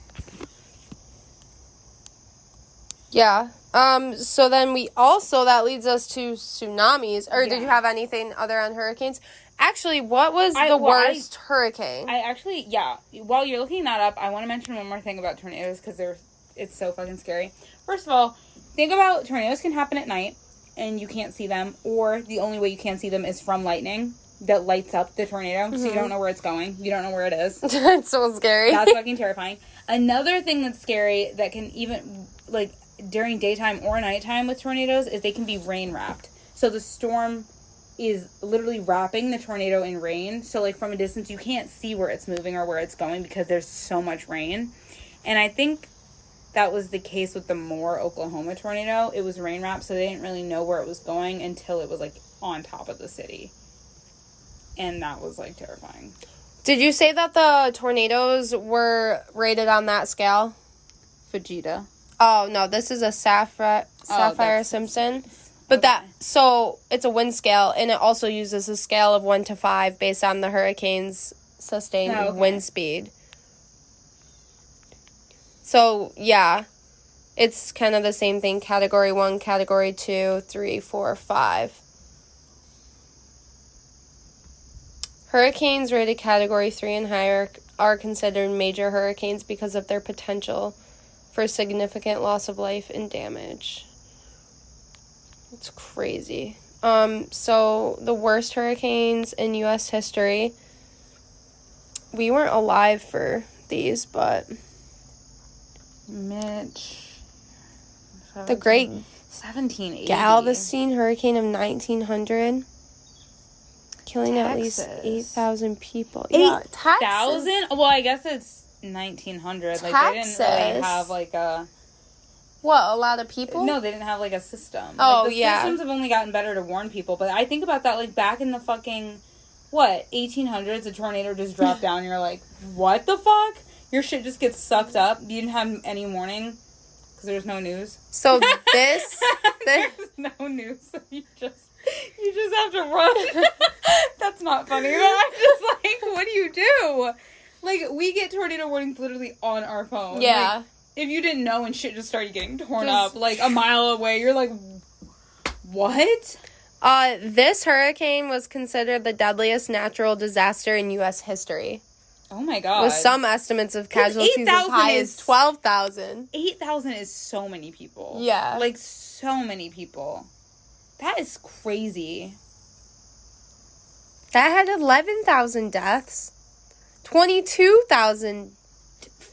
Yeah. So then that leads us to tsunamis. Or did you have anything other on hurricanes? Actually, what was the worst hurricane? While you're looking that up, I want to mention one more thing about tornadoes because it's so fucking scary. First of all, think about tornadoes can happen at night and you can't see them, or the only way you can see them is from lightning that lights up the tornado, so you don't know where it's going. You don't know where it is. It's so scary. That's fucking terrifying. Another thing that's scary that can even, like, during daytime or nighttime with tornadoes is they can be rain-wrapped. So the storm is literally wrapping the tornado in rain. So, like, from a distance, you can't see where it's moving or where it's going because there's so much rain. And I think that was the case with the Moore, Oklahoma tornado. It was rain-wrapped, so they didn't really know where it was going until it was, like, on top of the city. And that was, like, terrifying. Did you say that the tornadoes were rated on that scale? Fujita. Oh, no, this is a Saffir-Simpson. But so it's a wind scale, and it also uses a scale of 1 to 5 based on the hurricane's sustained wind speed. So, yeah, it's kind of the same thing. Category 1, Category 2, 3, 4, 5. Hurricanes rated Category 3 and higher are considered major hurricanes because of their potential for significant loss of life and damage. It's crazy. So the worst hurricanes in U.S. history. We weren't alive for these, but... Mitch. The great 1780. Galveston hurricane of 1900. Killing Texas. At least 8,000 people. 8,000? Well, I guess it's 1900. Texas. Like, they didn't really have, like, a... What, a lot of people? No, they didn't have, like, a system. Oh, like, the systems have only gotten better to warn people. But I think about that, like, back in the fucking, 1800s, a tornado just dropped down, and you're like, what the fuck? Your shit just gets sucked up. You didn't have any warning? Because there's no news. So this... There's no news, so you just have to run. That's not funny. But I'm just like, what do you do? Like, we get tornado warnings literally on our phone. Yeah. Like, if you didn't know and shit just started getting torn up, like, a mile away, you're like, what? This hurricane was considered the deadliest natural disaster in U.S. history. Oh my god. With some estimates of casualties as high as 12,000. 8,000 is so many people. Yeah. Like, so many people. That is crazy. That had 11,000 deaths. 22,000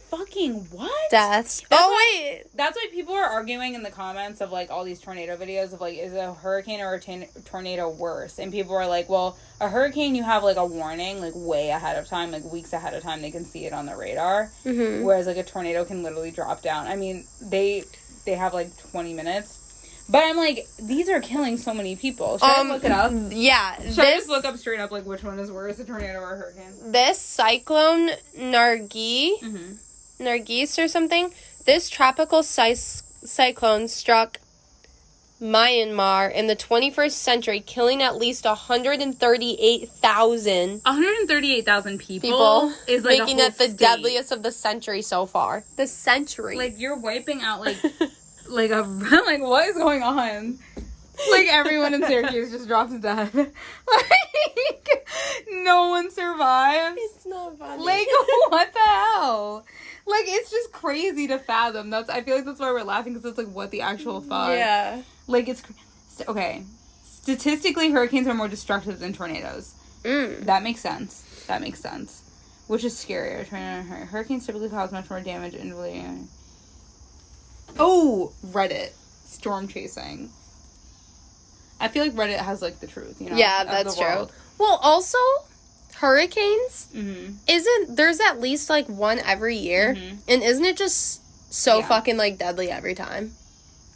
fucking what? deaths. Wait. That's why people are arguing in the comments of, like, all these tornado videos of, like, is a hurricane or a tornado worse? And people are like, well, a hurricane, you have, like, a warning, like, way ahead of time, like, weeks ahead of time, they can see it on the radar. Mm-hmm. Whereas, like, a tornado can literally drop down. I mean, they have, like, 20 minutes. But I'm like, these are killing so many people. Should I look it up? Yeah. Should I just look up straight up, like, which one is worse, a tornado or a hurricane? This cyclone Nargis or something, this tropical cyclone struck Myanmar in the 21st century, killing at least 138,000 people is, like, making it the deadliest of the century so far. The century. Like, you're wiping out, like... like, what is going on? Like, everyone in Syracuse just drops dead. Like, no one survives. It's not funny. Like, what the hell? Like, it's just crazy to fathom. I feel like that's why we're laughing, because it's, like, what the actual fuck. Yeah. Like, it's... Okay. Statistically, hurricanes are more destructive than tornadoes. That makes sense. Which is scarier. Hurricanes typically cause much more damage and really... Oh, Reddit. Storm chasing. I feel like Reddit has, like, the truth, you know? Yeah, that's true. Well, also, hurricanes, there's at least, like, one every year, and isn't it just so fucking, like, deadly every time?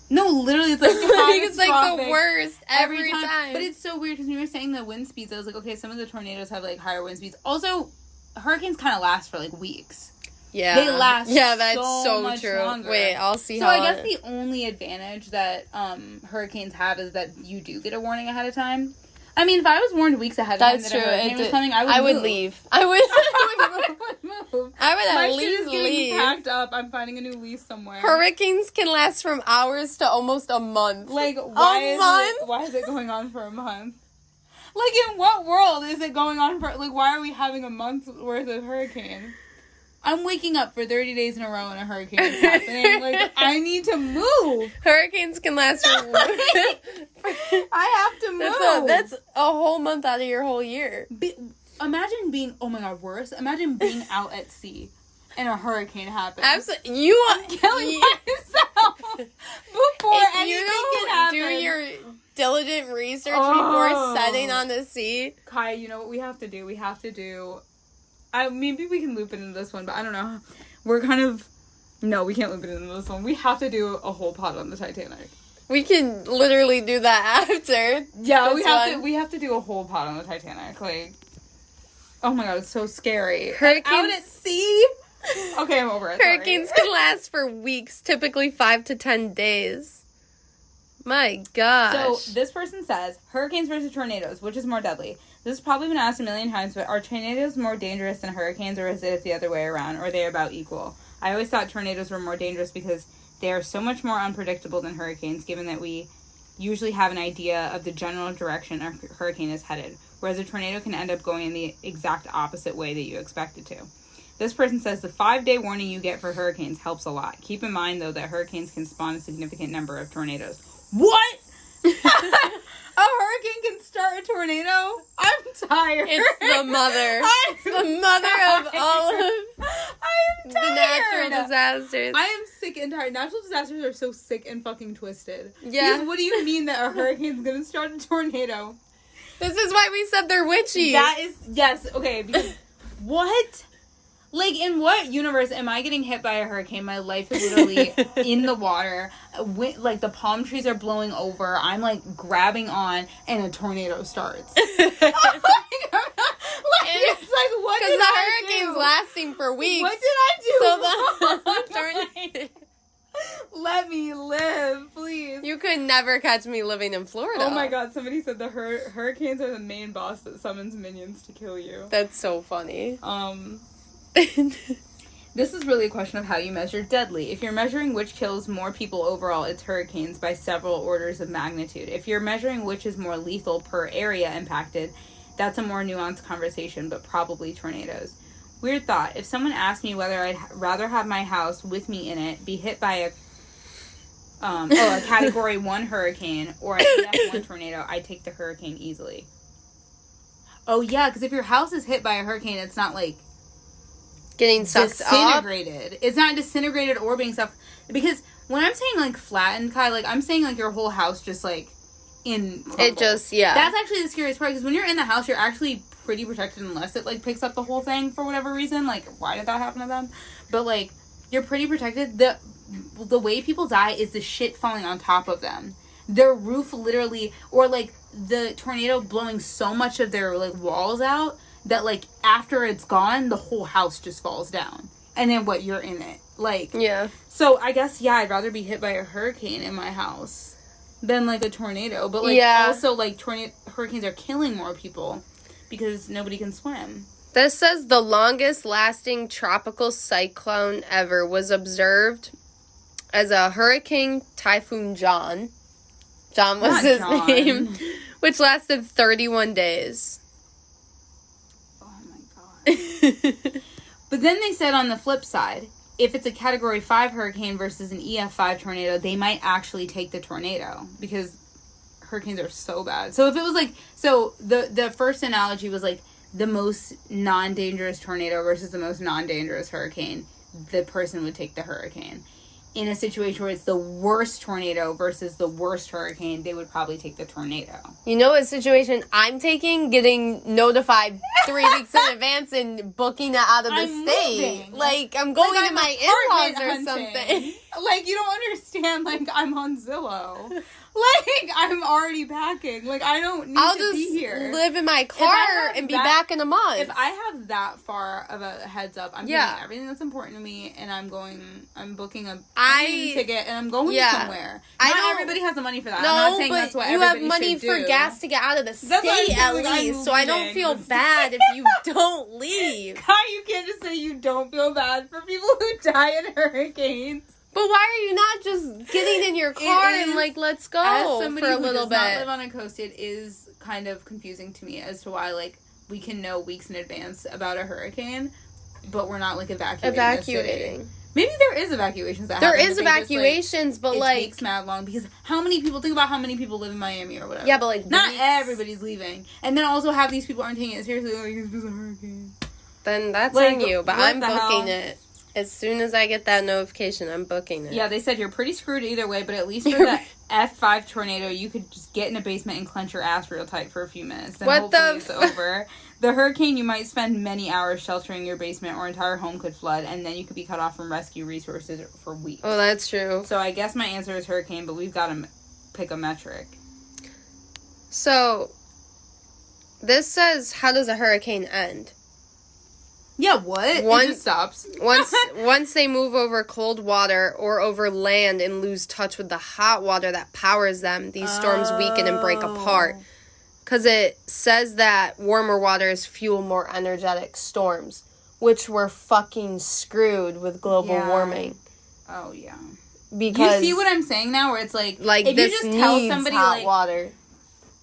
No, literally, it's, like, it's, like, the worst every time. But it's so weird, because when you were saying the wind speeds, I was like, okay, some of the tornadoes have, like, higher wind speeds. Also, hurricanes kind of last for, like, weeks. Yeah. They last that's so much true. Longer. Wait, I'll see so how... I guess the only advantage that hurricanes have is that you do get a warning ahead of time. I mean, if I was warned weeks ahead of time that a hurricane was coming, I would leave. I would move. I would at least leave. My shit is getting packed up. I'm finding a new lease somewhere. Hurricanes can last from hours to almost a month. Like, why is it going on for a month? Like, in what world is it going on for... Like, why are we having a month's worth of hurricane? I'm waking up for 30 days in a row and a hurricane is happening. Like, I need to move. Hurricanes can last for... I have to move. That's a whole month out of your whole year. Imagine being... Oh, my God, worse. Imagine being out at sea and a hurricane happens. Absolutely. I'm killing myself before anything can happen. Do your diligent research before setting on the sea. Kai, you know what we have to do? We have to do... maybe we can loop it into this one, but I don't know. We're kind of... No, we can't loop it into this one. We have to do a whole pod on the Titanic. We can literally do that after. Yeah, we have to do a whole pod on the Titanic. Like, oh my God, it's so scary. Hurricanes... Out at sea? Okay, I'm over it. Hurricanes can last for weeks, typically 5 to 10 days. My gosh. So, this person says, hurricanes versus tornadoes, which is more deadly? This has probably been asked a million times, but are tornadoes more dangerous than hurricanes, or is it the other way around, or are they about equal? I always thought tornadoes were more dangerous because they are so much more unpredictable than hurricanes, given that we usually have an idea of the general direction a hurricane is headed, whereas a tornado can end up going in the exact opposite way that you expect it to. This person says the 5-day warning you get for hurricanes helps a lot. Keep in mind, though, that hurricanes can spawn a significant number of tornadoes. What? A hurricane can start a tornado? I'm tired. It's the mother. It's the mother of all of the natural disasters. I am sick and tired. Natural disasters are so sick and fucking twisted. Yeah. Because what do you mean that a hurricane's gonna start a tornado? This is why we said they're witchy. That is... Yes, okay. Because, what? Like, in what universe am I getting hit by a hurricane? My life is literally in the water. Like, the palm trees are blowing over. I'm, like, grabbing on, and a tornado starts. It's like, what did the I hurricane's do? lasting for weeks. What did I do? So the tornado... Let me live, please. You could never catch me living in Florida. Oh my God, somebody said the hurricanes are the main boss that summons minions to kill you. That's so funny. This is really a question of how you measure deadly. If you're measuring which kills more people overall, it's hurricanes by several orders of magnitude. If you're measuring which is more lethal per area impacted, that's a more nuanced conversation, but probably tornadoes. Weird thought. If someone asked me whether I'd rather have my house with me in it be hit by a Category 1 hurricane or a EF1 tornado, I'd take the hurricane easily. Oh, yeah, because if your house is hit by a hurricane, it's not like... getting sucked disintegrated. It's not disintegrated or being sucked. Because when I'm saying, like, flattened, Kai, like, I'm saying, like, your whole house just, like, in crumble. It just, yeah. That's actually the scariest part, because when you're in the house, you're actually pretty protected unless it, like, picks up the whole thing for whatever reason. Like, why did that happen to them? But, like, you're pretty protected. The way people die is the shit falling on top of them. Their roof literally, or, like, the tornado blowing so much of their, like, walls out that, like, after it's gone, the whole house just falls down. And then what, you're in it. Like, yeah. So, I guess, yeah, I'd rather be hit by a hurricane in my house than, like, a tornado. But, like, also, like, hurricanes are killing more people because nobody can swim. This says the longest lasting tropical cyclone ever was observed as a Hurricane Typhoon John. John was his name. Which lasted 31 days. Oh, my God. But then they said on the flip side, if it's a Category 5 hurricane versus an EF5 tornado, they might actually take the tornado because hurricanes are so bad. So if it was like, so the first analogy was like the most non-dangerous tornado versus the most non-dangerous hurricane, the person would take the hurricane. In a situation where it's the worst tornado versus the worst hurricane, they would probably take the tornado. You know what situation I'm taking? Getting notified 3 weeks in advance and booking it out of the state. Moving. Like, I'm going to my in-laws or something. Like, you don't understand. Like, I'm on Zillow. Like, I'm already packing. Like, I don't need to be here. I'll just live in my car and be back in a month. If I have that far of a heads up, I'm doing everything that's important to me, and I'm booking a plane ticket, and I'm going somewhere. Not everybody has the money for that. I'm not saying that's what everybody should do. You have money for gas to get out of the state at least, so I don't feel bad if you don't leave. Kai, you can't just say you don't feel bad for people who die in hurricanes. But why are you not just getting in your car and, like, let's go for a little bit? As somebody who does not live on a coast, it is kind of confusing to me as to why, like, we can know weeks in advance about a hurricane, but we're not, like, evacuating. Maybe there is evacuations that happen. There is evacuations, but, like... It takes mad long, because think about how many people live in Miami or whatever. Yeah, but, like... Not everybody's leaving. And then also half these people aren't taking it seriously, like, it's just a hurricane. Then that's on you, but I'm booking it. As soon as I get that notification, I'm booking it. Yeah, they said you're pretty screwed either way, but at least for the F5 tornado, you could just get in a basement and clench your ass real tight for a few minutes. And hopefully it's over. The hurricane, you might spend many hours sheltering your basement, or entire home could flood, and then you could be cut off from rescue resources for weeks. Oh, that's true. So I guess my answer is hurricane, but we've got to pick a metric. So, this says, how does a hurricane end? Yeah, what? It just stops. Once they move over cold water or over land and lose touch with the hot water that powers them, these storms weaken and break apart. Because it says that warmer waters fuel more energetic storms, which we're fucking screwed with global warming. Oh, yeah. Because you see what I'm saying now? Where it's like if this you just tell somebody, hot water.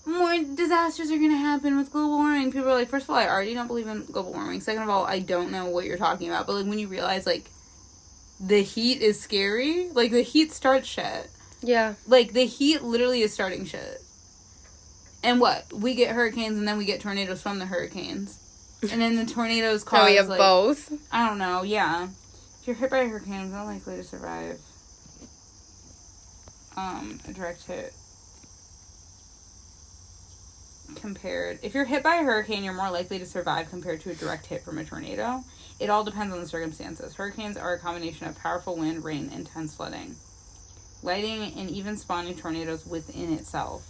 More disasters are going to happen with global warming. People are like, first of all, I already don't believe in global warming. Second of all, I don't know what you're talking about. But, like, when you realize, like, the heat is scary, like, the heat starts shit. Yeah. Like, the heat literally is starting shit. And what? We get hurricanes and then we get tornadoes from the hurricanes. And then the tornadoes cause, we have both? I don't know, yeah. If you're hit by a hurricane, you're not likely to survive. A direct hit. If you're hit by a hurricane, you're more likely to survive compared to a direct hit from a tornado. It all depends on the circumstances. Hurricanes are a combination of powerful wind, rain, intense flooding, lighting, and even spawning tornadoes within itself.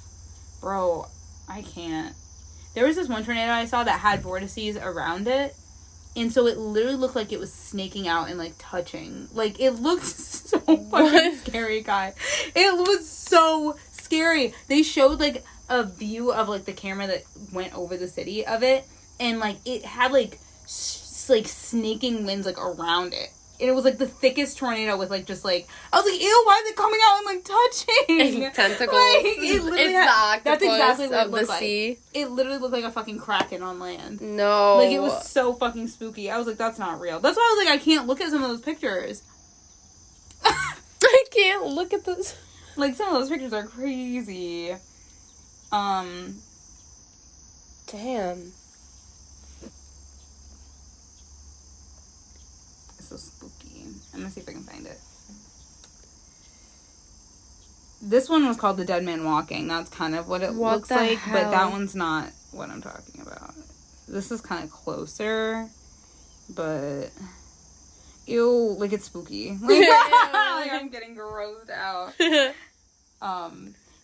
Bro, I can't. There was this one tornado I saw that had vortices around it, and so it literally looked like it was snaking out and, like, touching. Like, it looked so fucking scary, Kai. It was so scary. They showed, like, a view of, like, the camera that went over the city of it, and, like, it had, like, snaking winds, like, around it. And it was, like, the thickest tornado with, like, just, like, I was like, ew, why is it coming out and, like, touching? Tentacles. Like, it literally the octopus that's exactly what it looked the sea. Like. It literally looked like a fucking kraken on land. No. Like, it was so fucking spooky. I was like, that's not real. That's why I was like, I can't look at some of those pictures. I can't look at this. Like, some of those pictures are crazy. Damn. I'm gonna see if I can find it. This one was called The Dead Man Walking. That's kind of what it looks like, but that one's not what I'm talking about. This is kind of closer, but ew, like it's spooky. Like, like I'm getting grossed out. But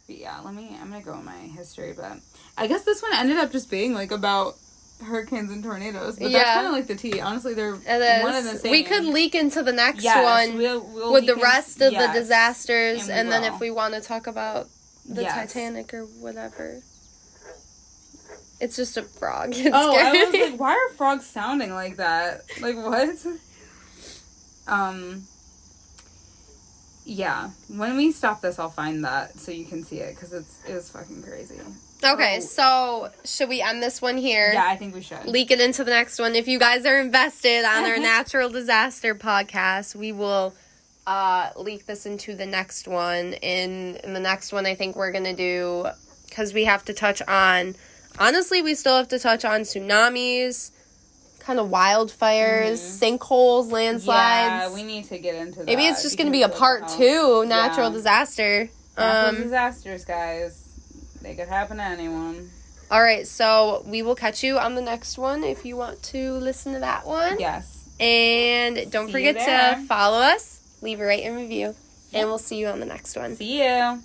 yeah, I'm gonna go in my history, but I guess this one ended up just being like about hurricanes and tornadoes, but that's kind of like the tea. Honestly, they're one and the same. We could leak into the next one we'll with the rest of the disasters, and then if we want to talk about the Titanic or whatever. It's just a frog. It's scary. I was like, why are frogs sounding like that? Like, what? Yeah. When we stop this, I'll find that so you can see it, because it was fucking crazy. Okay, so should we end this one here? Yeah, I think we should. Leak it into the next one. If you guys are invested on our natural disaster podcast, we will leak this into the next one. In the next one, I think we're going to do, because we have to touch on, honestly, we still have to touch on tsunamis, kind of wildfires, sinkholes, landslides. Yeah, we need to get into that. Maybe it's just going to be a part 2 natural disaster. Natural disasters, guys. They could happen to anyone. All right, so we will catch you on the next one if you want to listen to that one. Yes. And don't forget to follow us, leave a rate and review, and we'll see you on the next one. See you.